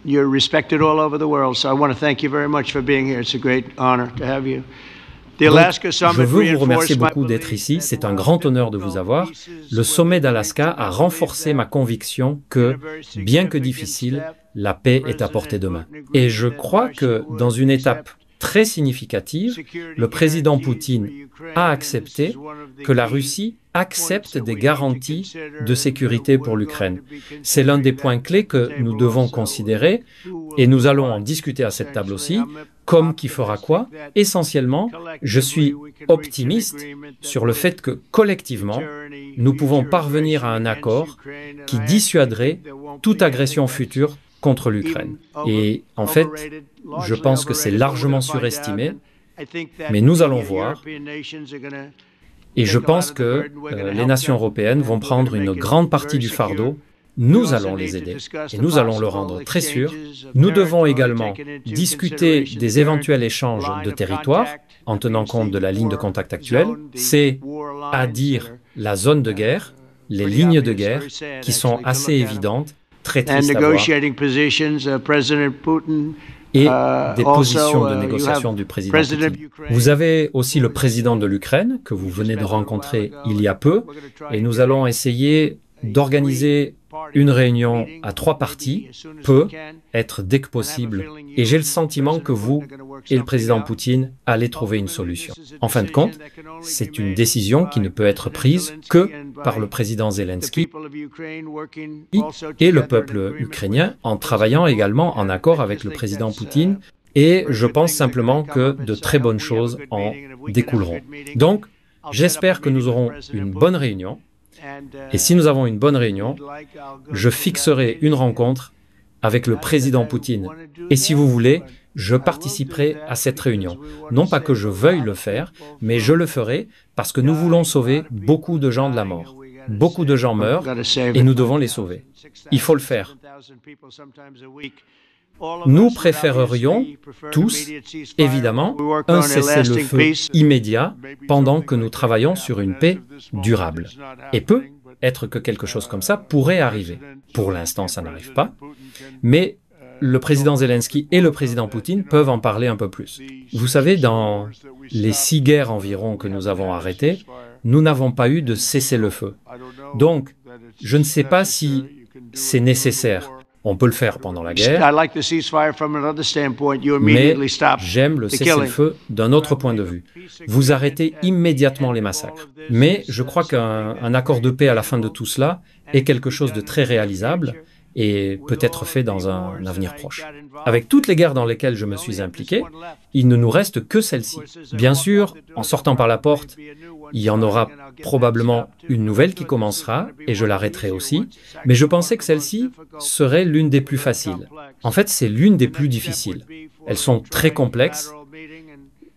You're respected all over the world, so I want to thank you very much for being here. It's a great honor to have you. Donc, je veux vous remercier beaucoup d'être ici. C'est un grand honneur de vous avoir. Le sommet d'Alaska a renforcé ma conviction que, bien que difficile, la paix est à portée de main. Et je crois que, dans une étape très significative, le président Poutine a accepté que la Russie accepte des garanties de sécurité pour l'Ukraine. C'est l'un des points clés que nous devons considérer, et nous allons en discuter à cette table aussi. Comme qui fera quoi? Essentiellement, je suis optimiste sur le fait que, collectivement, nous pouvons parvenir à un accord qui dissuaderait toute agression future contre l'Ukraine. Et en fait, je pense que c'est largement surestimé, mais nous allons voir. Et je pense que les nations européennes vont prendre une grande partie du fardeau. Nous allons les aider et nous allons le rendre très sûr. Nous devons également discuter des éventuels échanges de territoires en tenant compte de la ligne de contact actuelle, c'est-à-dire la zone de guerre, les lignes de guerre qui sont assez évidentes, très tristes à voir, et des positions de négociation du président Poutine. Vous avez aussi le président de l'Ukraine que vous venez de rencontrer il y a peu et nous allons essayer d'organiser une réunion à 3 parties peut être dès que possible. Et j'ai le sentiment que vous et le président Poutine allez trouver une solution. En fin de compte, c'est une décision qui ne peut être prise que par le président Zelensky et le peuple ukrainien en travaillant également en accord avec le président Poutine. Et je pense simplement que de très bonnes choses en découleront. Donc, j'espère que nous aurons une bonne réunion. Et si nous avons une bonne réunion, je fixerai une rencontre avec le président Poutine. Et si vous voulez, je participerai à cette réunion. Non pas que je veuille le faire, mais je le ferai parce que nous voulons sauver beaucoup de gens de la mort. Beaucoup de gens meurent et nous devons les sauver. Il faut le faire. Nous préférerions tous, évidemment, un cessez-le-feu immédiat pendant que nous travaillons sur une paix durable. Et peut être que quelque chose comme ça pourrait arriver. Pour l'instant, ça n'arrive pas, mais le président Zelensky et le président Poutine peuvent en parler un peu plus. Vous savez, dans les 6 guerres environ que nous avons arrêtées, nous n'avons pas eu de cessez-le-feu. Donc, je ne sais pas si c'est nécessaire. On peut le faire pendant la guerre, mais j'aime le cessez-le-feu d'un autre point de vue. Vous arrêtez immédiatement les massacres. Mais je crois qu'un accord de paix à la fin de tout cela est quelque chose de très réalisable et peut être fait dans un avenir proche. Avec toutes les guerres dans lesquelles je me suis impliqué, il ne nous reste que celle-ci. Bien sûr, en sortant par la porte, il y en aura probablement une nouvelle qui commencera, et je l'arrêterai aussi, mais je pensais que celle-ci serait l'une des plus faciles. En fait, c'est l'une des plus difficiles. Elles sont très complexes.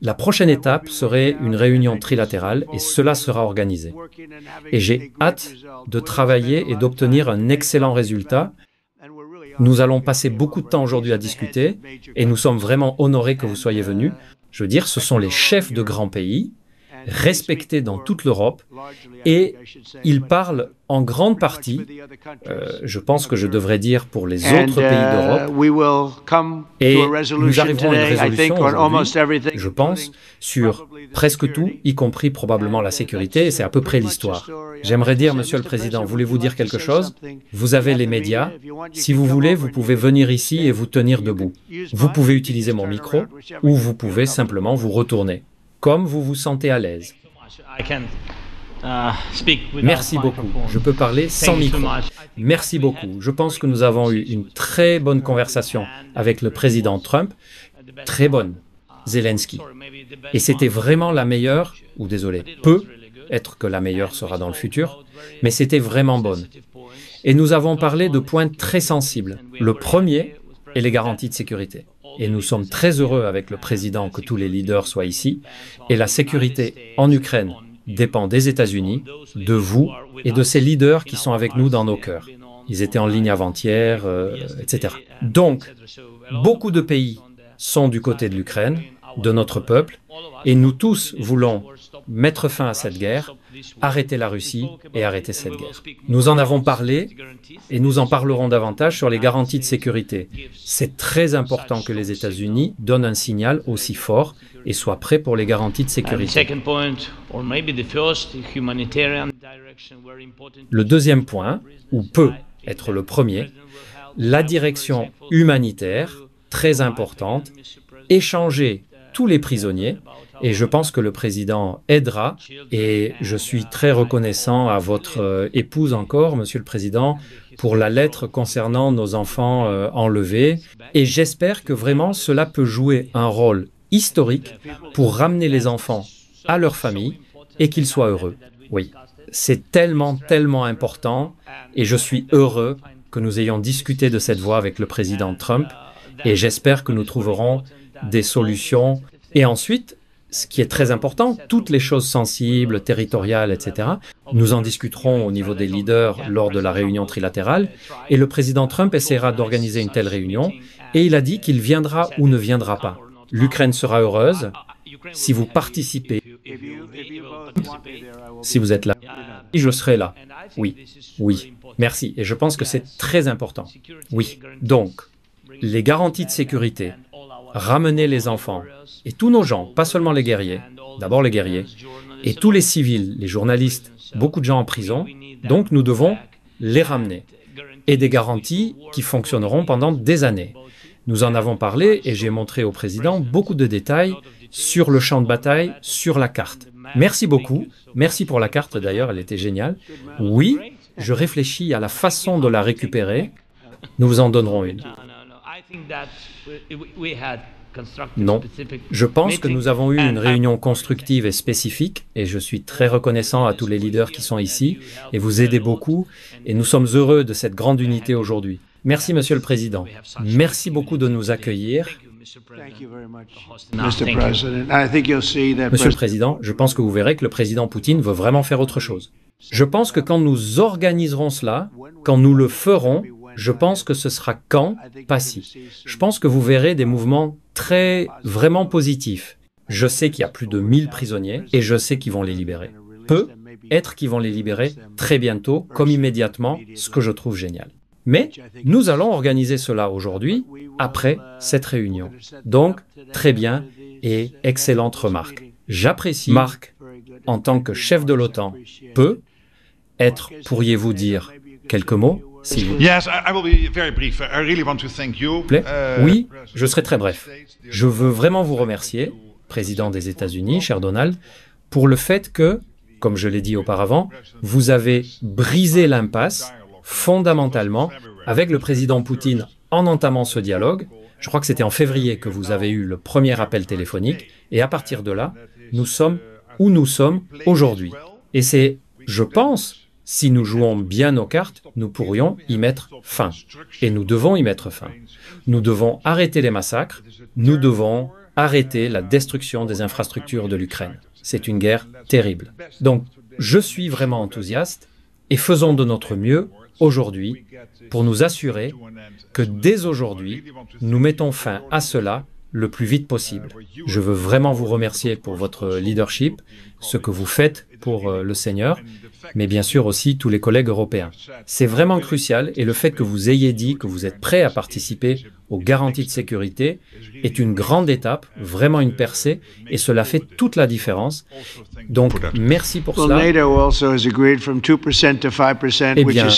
La prochaine étape serait une réunion trilatérale, et cela sera organisé. Et j'ai hâte de travailler et d'obtenir un excellent résultat. Nous allons passer beaucoup de temps aujourd'hui à discuter, et nous sommes vraiment honorés que vous soyez venus. Je veux dire, ce sont les chefs de grands pays, respectés dans toute l'Europe, et ils parlent en grande partie, je pense que je devrais dire pour les autres pays d'Europe, et nous arriverons à une résolution aujourd'hui, je pense, sur presque tout, y compris probablement la sécurité, et c'est à peu près l'histoire. J'aimerais dire, Monsieur le Président, voulez-vous dire quelque chose? Vous avez les médias. Si vous voulez, vous pouvez venir ici et vous tenir debout. Vous pouvez utiliser mon micro, ou vous pouvez simplement vous retourner, comme vous vous sentez à l'aise. Merci beaucoup. Je peux parler sans micro. Merci beaucoup. Je pense que nous avons eu une très bonne conversation avec le président Trump. Très bonne. Zelensky. Et c'était vraiment la meilleure, ou désolé, peut être que la meilleure sera dans le futur, mais c'était vraiment bonne. Et nous avons parlé de points très sensibles. Le premier est les garanties de sécurité. Et nous sommes très heureux avec le président que tous les leaders soient ici. Et la sécurité en Ukraine dépend des États-Unis, de vous et de ces leaders qui sont avec nous dans nos cœurs. Ils étaient en ligne avant-hier, etc. Donc, beaucoup de pays sont du côté de l'Ukraine. de notre peuple, et nous tous voulons mettre fin à cette guerre, arrêter la Russie et arrêter cette guerre. Nous en avons parlé et nous en parlerons davantage sur les garanties de sécurité. C'est très important que les États-Unis donnent un signal aussi fort et soient prêts pour les garanties de sécurité. Le deuxième point, ou peut être le premier, la direction humanitaire, très importante, échanger tous les prisonniers, et je pense que le président aidera, et je suis très reconnaissant à votre épouse encore, Monsieur le Président, pour la lettre concernant nos enfants enlevés, et j'espère que vraiment cela peut jouer un rôle historique pour ramener les enfants à leur famille et qu'ils soient heureux. Oui, c'est tellement important, et je suis heureux que nous ayons discuté de cette voie avec le président Trump, et j'espère que nous trouverons des solutions. Et ensuite, ce qui est très important, toutes les choses sensibles, territoriales, etc., nous en discuterons au niveau des leaders lors de la réunion trilatérale, et le président Trump essaiera d'organiser une telle réunion, et il a dit qu'il viendra ou ne viendra pas. L'Ukraine sera heureuse si vous participez, si vous êtes là. Et je serai là. Oui, oui, merci. Et je pense que c'est très important. Oui, donc, les garanties de sécurité, ramener les enfants, et tous nos gens, pas seulement les guerriers, d'abord les guerriers, et tous les civils, les journalistes, beaucoup de gens en prison, donc nous devons les ramener. Et des garanties qui fonctionneront pendant des années. Nous en avons parlé et j'ai montré au président beaucoup de détails sur le champ de bataille, sur la carte. Merci beaucoup. Merci pour la carte d'ailleurs, elle était géniale. Oui, je réfléchis à la façon de la récupérer. Nous vous en donnerons une. Non. Je pense que nous avons eu une réunion constructive et spécifique et je suis très reconnaissant à tous les leaders qui sont ici et vous aidez beaucoup et nous sommes heureux de cette grande unité aujourd'hui. Merci, Monsieur le Président. Merci beaucoup de nous accueillir. Monsieur le Président, je pense que vous verrez que le président Poutine veut vraiment faire autre chose. Je pense que quand nous organiserons cela, quand nous le ferons, je pense que ce sera quand, pas si. Je pense que vous verrez des mouvements vraiment positifs. Je sais qu'il y a plus de 1000 prisonniers et je sais qu'ils vont les libérer. Peut-être qu'ils vont les libérer très bientôt, comme immédiatement, ce que je trouve génial. Mais nous allons organiser cela aujourd'hui, après cette réunion. Donc, très bien et excellente remarque. J'apprécie, Marc, en tant que chef de l'OTAN, pourriez-vous dire quelques mots, s'il vous plaît? Oui, je serai très bref. Je veux vraiment vous remercier, président des États-Unis, cher Donald, pour le fait que, comme je l'ai dit auparavant, vous avez brisé l'impasse fondamentalement avec le président Poutine en entamant ce dialogue. Je crois que c'était en février que vous avez eu le premier appel téléphonique et à partir de là, nous sommes où nous sommes aujourd'hui. Et c'est, je pense, si nous jouons bien nos cartes, nous pourrions y mettre fin. Et nous devons y mettre fin. Nous devons arrêter les massacres, nous devons arrêter la destruction des infrastructures de l'Ukraine. C'est une guerre terrible. Donc, je suis vraiment enthousiaste et faisons de notre mieux aujourd'hui pour nous assurer que dès aujourd'hui, nous mettons fin à cela le plus vite possible. Je veux vraiment vous remercier pour votre leadership, ce que vous faites pour le Seigneur, mais bien sûr aussi tous les collègues européens. C'est vraiment crucial et le fait que vous ayez dit que vous êtes prêts à participer aux garanties de sécurité est une grande étape, vraiment une percée, et cela fait toute la différence. Donc, merci pour cela. Eh bien,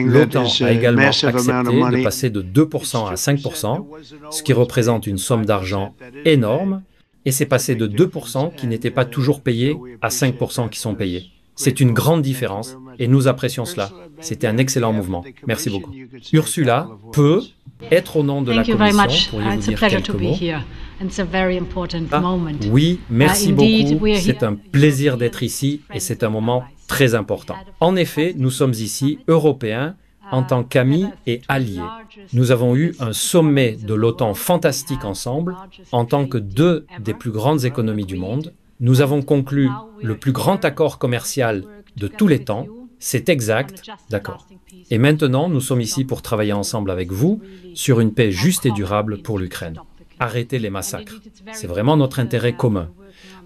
l'OTAN a également accepté de passer de 2% à 5%, ce qui représente une somme d'argent énorme, et c'est passé de 2% qui n'étaient pas toujours payés à 5% qui sont payés. C'est une grande différence, et nous apprécions cela. C'était un excellent mouvement. Merci beaucoup. Ursula peut être au nom de la Commission, pourriez-vous dire quelques mots? Oui, merci beaucoup. C'est un plaisir d'être ici et c'est un moment très important. En effet, nous sommes ici, Européens, en tant qu'amis et alliés. Nous avons eu un sommet de l'OTAN fantastique ensemble, en tant que deux des plus grandes économies du monde. Nous avons conclu le plus grand accord commercial de tous les temps. C'est exact, d'accord. Et maintenant, nous sommes ici pour travailler ensemble avec vous sur une paix juste et durable pour l'Ukraine. arrêter les massacres. C'est vraiment notre intérêt commun.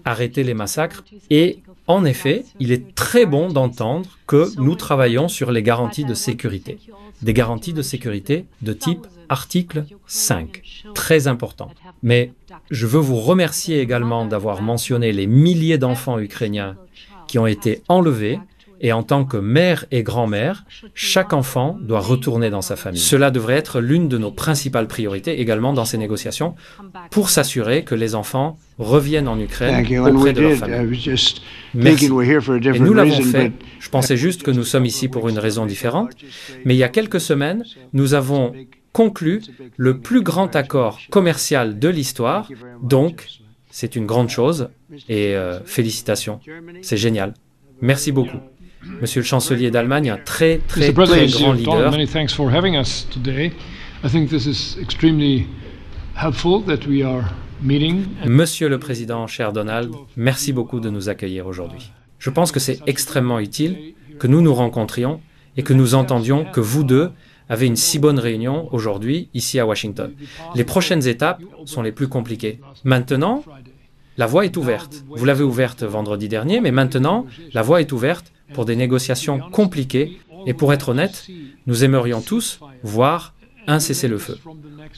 Arrêter les massacres. Et en effet, il est très bon d'entendre que nous travaillons sur les garanties de sécurité. Des garanties de sécurité de type article 5. Très important. Mais je veux vous remercier également d'avoir mentionné les milliers d'enfants ukrainiens qui ont été enlevés. Et en tant que mère et grand-mère, chaque enfant doit retourner dans sa famille. Cela devrait être l'une de nos principales priorités également dans ces négociations pour s'assurer que les enfants reviennent en Ukraine auprès de leur famille. Merci. Et nous l'avons fait. Je pensais juste que nous sommes ici pour une raison différente. Mais il y a quelques semaines, nous avons conclu le plus grand accord commercial de l'histoire. Donc, c'est une grande chose et félicitations. C'est génial. Merci beaucoup. Monsieur le chancelier d'Allemagne, un très grand leader. Monsieur le Président, cher Donald, merci beaucoup de nous accueillir aujourd'hui. Je pense que c'est extrêmement utile que nous nous rencontrions et que nous entendions que vous deux avez une si bonne réunion aujourd'hui ici à Washington. Les prochaines étapes sont les plus compliquées. Maintenant, la voie est ouverte. Vous l'avez ouverte vendredi dernier, mais maintenant, la voie est ouverte pour des négociations compliquées. Et pour être honnête, nous aimerions tous voir un cessez-le-feu.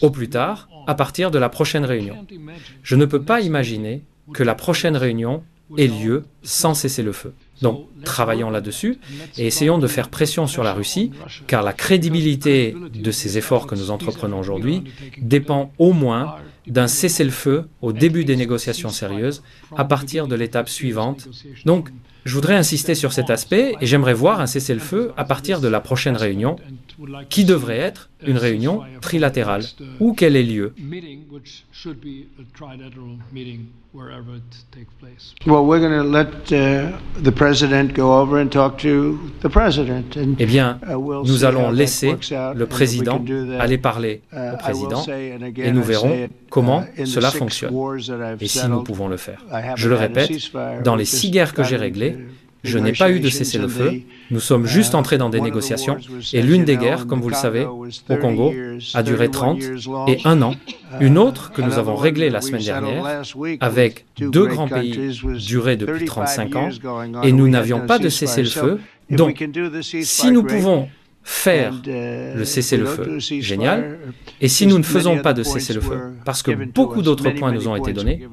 Au plus tard, à partir de la prochaine réunion. Je ne peux pas imaginer que la prochaine réunion ait lieu sans cessez-le-feu. Donc, travaillons là-dessus et essayons de faire pression sur la Russie, car la crédibilité de ces efforts que nous entreprenons aujourd'hui dépend au moins d'un cessez-le-feu au début des négociations sérieuses, à partir de l'étape suivante. Donc, je voudrais insister sur cet aspect et j'aimerais voir un cessez-le-feu à partir de la prochaine réunion, qui devrait être une réunion trilatérale, où qu'elle ait lieu. Eh bien, nous allons laisser le président aller parler au président et nous verrons comment cela fonctionne et si nous pouvons le faire. Je le répète, dans les 6 guerres que j'ai réglées, je n'ai pas eu de cessez-le-feu. Nous sommes juste entrés dans des négociations et l'une des guerres, comme vous le savez, au Congo, a duré 30 et 1 an. Une autre que nous avons réglée la semaine dernière avec 2 grands pays durée depuis 35 ans et nous n'avions pas de cessez-le-feu. Donc, si nous pouvons faire le cessez-le-feu, génial. Et si nous ne faisons pas de cessez-le-feu, parce que beaucoup d'autres points nous ont été donnés,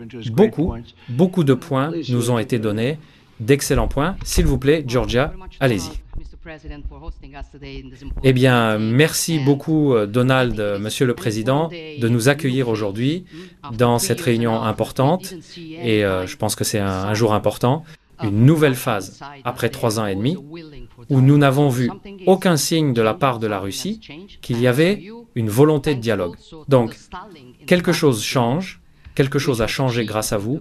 beaucoup de points nous ont été donnés, d'excellents points. S'il vous plaît, Georgia, allez-y. Eh bien, merci beaucoup, Donald, Monsieur le Président, de nous accueillir aujourd'hui dans cette réunion importante. Et je pense que c'est un jour important. Une nouvelle phase, après 3 ans et demi, où nous n'avons vu aucun signe de la part de la Russie qu'il y avait une volonté de dialogue. Donc, quelque chose change. Quelque chose a changé grâce à vous,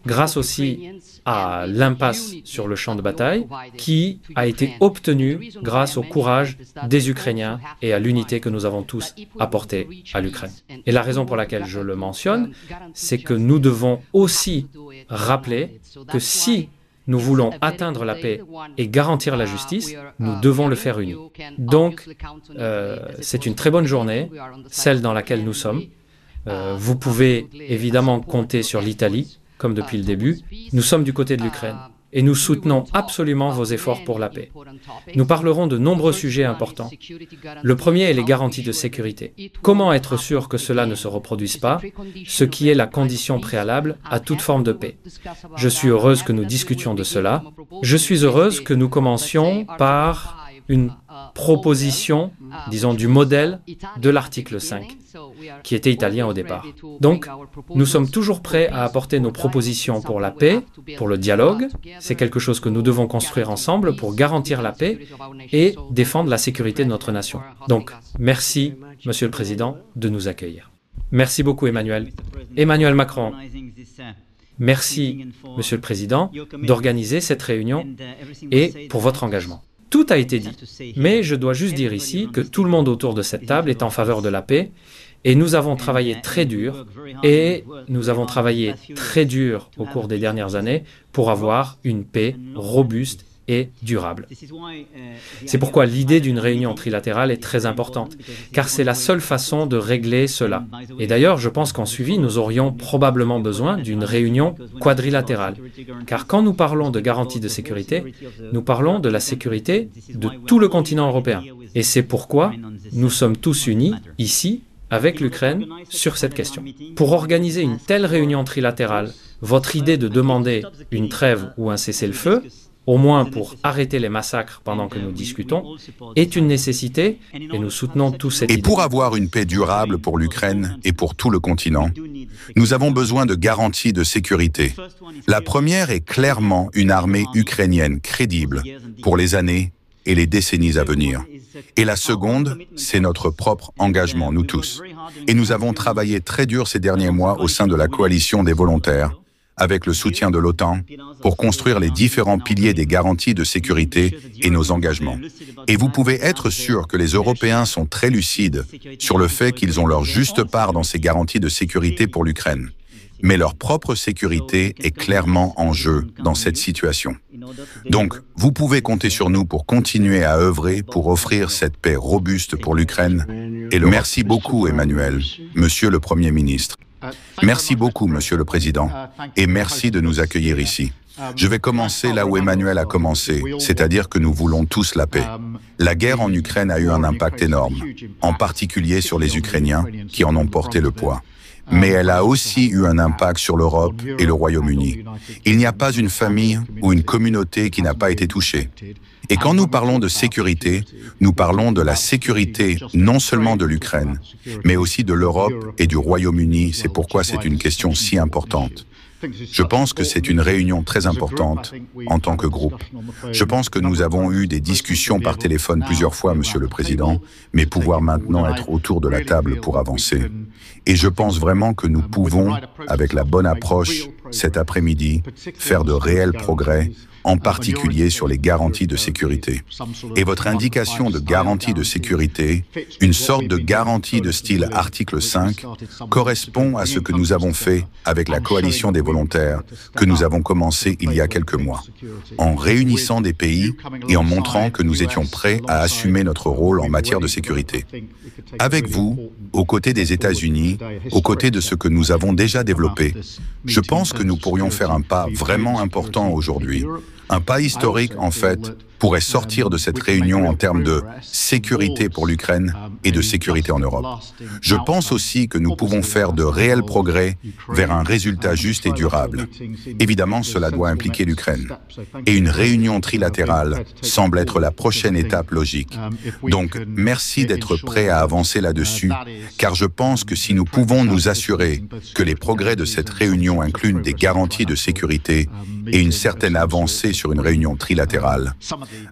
grâce aussi à l'impasse sur le champ de bataille qui a été obtenue grâce au courage des Ukrainiens et à l'unité que nous avons tous apportée à l'Ukraine. Et la raison pour laquelle je le mentionne, c'est que nous devons aussi rappeler que si nous voulons atteindre la paix et garantir la justice, nous devons le faire unis. Donc, c'est une très bonne journée, celle dans laquelle nous sommes. Vous pouvez évidemment compter sur l'Italie, comme depuis le début. Nous sommes du côté de l'Ukraine et nous soutenons absolument vos efforts pour la paix. Nous parlerons de nombreux sujets importants. Le premier est les garanties de sécurité. Comment être sûr que cela ne se reproduise pas, ce qui est la condition préalable à toute forme de paix. Je suis heureuse que nous discutions de cela. Je suis heureuse que nous commencions par une proposition, disons, du modèle de l'article 5, qui était italien au départ. Donc, nous sommes toujours prêts à apporter nos propositions pour la paix, pour le dialogue. C'est quelque chose que nous devons construire ensemble pour garantir la paix et défendre la sécurité de notre nation. Donc, merci, Monsieur le Président, de nous accueillir. Merci beaucoup, Emmanuel. Emmanuel Macron. Merci, Monsieur le Président, d'organiser cette réunion et pour votre engagement. Tout a été dit, mais je dois juste dire ici que tout le monde autour de cette table est en faveur de la paix et nous avons travaillé très dur au cours des dernières années pour avoir une paix robuste et durable. C'est pourquoi l'idée d'une réunion trilatérale est très importante, car c'est la seule façon de régler cela. Et d'ailleurs, je pense qu'en suivi, nous aurions probablement besoin d'une réunion quadrilatérale, car quand nous parlons de garantie de sécurité, nous parlons de la sécurité de tout le continent européen. Et c'est pourquoi nous sommes tous unis, ici, avec l'Ukraine, sur cette question. Pour organiser une telle réunion trilatérale, votre idée de demander une trêve ou un cessez-le-feu, au moins pour arrêter les massacres pendant que nous discutons, est une nécessité et nous soutenons tous cette idée. Et pour avoir une paix durable pour l'Ukraine et pour tout le continent, nous avons besoin de garanties de sécurité. La première est clairement une armée ukrainienne crédible pour les années et les décennies à venir. Et la seconde, c'est notre propre engagement, nous tous. Et nous avons travaillé très dur ces derniers mois au sein de la coalition des volontaires, avec le soutien de l'OTAN, pour construire les différents piliers des garanties de sécurité et nos engagements. Et vous pouvez être sûr que les Européens sont très lucides sur le fait qu'ils ont leur juste part dans ces garanties de sécurité pour l'Ukraine. Mais leur propre sécurité est clairement en jeu dans cette situation. Donc, vous pouvez compter sur nous pour continuer à œuvrer pour offrir cette paix robuste pour l'Ukraine. Et merci beaucoup, Emmanuel, Monsieur le Premier ministre. Merci beaucoup, Monsieur le Président, et merci de nous accueillir ici. Je vais commencer là où Emmanuel a commencé, c'est-à-dire que nous voulons tous la paix. La guerre en Ukraine a eu un impact énorme, en particulier sur les Ukrainiens qui en ont porté le poids. Mais elle a aussi eu un impact sur l'Europe et le Royaume-Uni. Il n'y a pas une famille ou une communauté qui n'a pas été touchée. Et quand nous parlons de sécurité, nous parlons de la sécurité non seulement de l'Ukraine, mais aussi de l'Europe et du Royaume-Uni. C'est pourquoi c'est une question si importante. Je pense que c'est une réunion très importante en tant que groupe. Je pense que nous avons eu des discussions par téléphone plusieurs fois, Monsieur le Président, mais pouvoir maintenant être autour de la table pour avancer. Et je pense vraiment que nous pouvons, avec la bonne approche cet après-midi, faire de réels progrès, en particulier sur les garanties de sécurité. Et votre indication de garantie de sécurité, une sorte de garantie de style article 5, correspond à ce que nous avons fait avec la coalition des volontaires que nous avons commencé il y a quelques mois, en réunissant des pays et en montrant que nous étions prêts à assumer notre rôle en matière de sécurité. Avec vous, aux côtés des États-Unis, aux côtés de ce que nous avons déjà développé, je pense que nous pourrions faire un pas vraiment important aujourd'hui. Un pas historique, en fait, pourrait sortir de cette réunion en termes de sécurité pour l'Ukraine et de sécurité en Europe. Je pense aussi que nous pouvons faire de réels progrès vers un résultat juste et durable. Évidemment, cela doit impliquer l'Ukraine. Et une réunion trilatérale semble être la prochaine étape logique. Donc, merci d'être prêts à avancer là-dessus, car je pense que si nous pouvons nous assurer que les progrès de cette réunion incluent des garanties de sécurité et une certaine avancée sur une réunion trilatérale,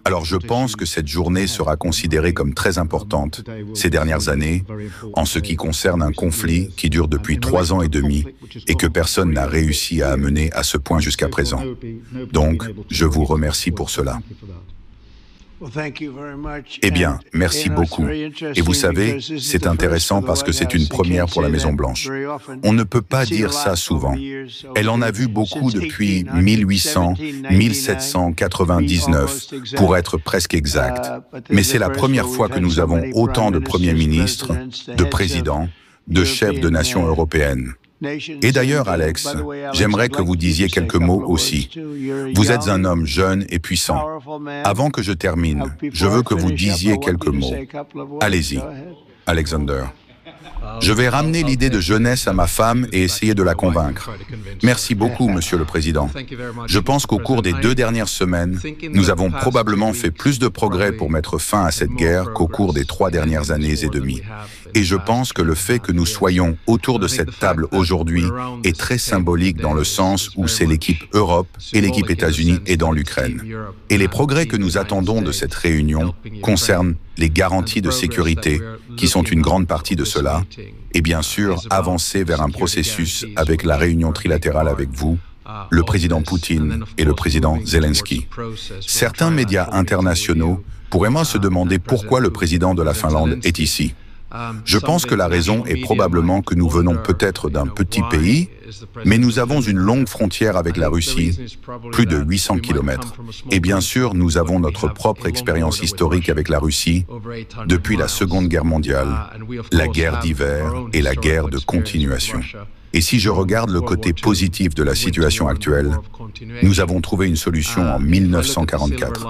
alors je pense que cette journée sera considérée comme très importante ces dernières années en ce qui concerne un conflit qui dure depuis 3 ans et demi et que personne n'a réussi à amener à ce point jusqu'à présent. Donc, je vous remercie pour cela. Eh bien, merci beaucoup. Et vous savez, c'est intéressant parce que c'est une première pour la Maison-Blanche. On ne peut pas dire ça souvent. Elle en a vu beaucoup depuis 1800, 1799, pour être presque exact. Mais c'est la première fois que nous avons autant de premiers ministres, de présidents, de chefs de nations européennes. Et d'ailleurs, Alex, j'aimerais que vous disiez quelques mots aussi. Vous êtes un homme jeune et puissant. Avant que je termine, je veux que vous disiez quelques mots. Allez-y, Alexander. Je vais ramener l'idée de jeunesse à ma femme et essayer de la convaincre. Merci beaucoup, Monsieur le Président. Je pense qu'au cours des 2 dernières semaines, nous avons probablement fait plus de progrès pour mettre fin à cette guerre qu'au cours des 3 dernières années et demie. Et je pense que le fait que nous soyons autour de cette table aujourd'hui est très symbolique dans le sens où c'est l'équipe Europe et l'équipe États-Unis et dans l'Ukraine. Et les progrès que nous attendons de cette réunion concernent les garanties de sécurité, qui sont une grande partie de cela, et bien sûr avancer vers un processus avec la réunion trilatérale avec vous, le président Poutine et le président Zelensky. Certains médias internationaux pourraient même se demander pourquoi le président de la Finlande est ici. Je pense que la raison est probablement que nous venons peut-être d'un petit pays Mais nous avons une longue frontière avec la Russie, plus de 800 km. Et bien sûr, nous avons notre propre expérience historique avec la Russie depuis la Seconde Guerre mondiale, la guerre d'hiver et la guerre de continuation. Et si je regarde le côté positif de la situation actuelle, nous avons trouvé une solution en 1944.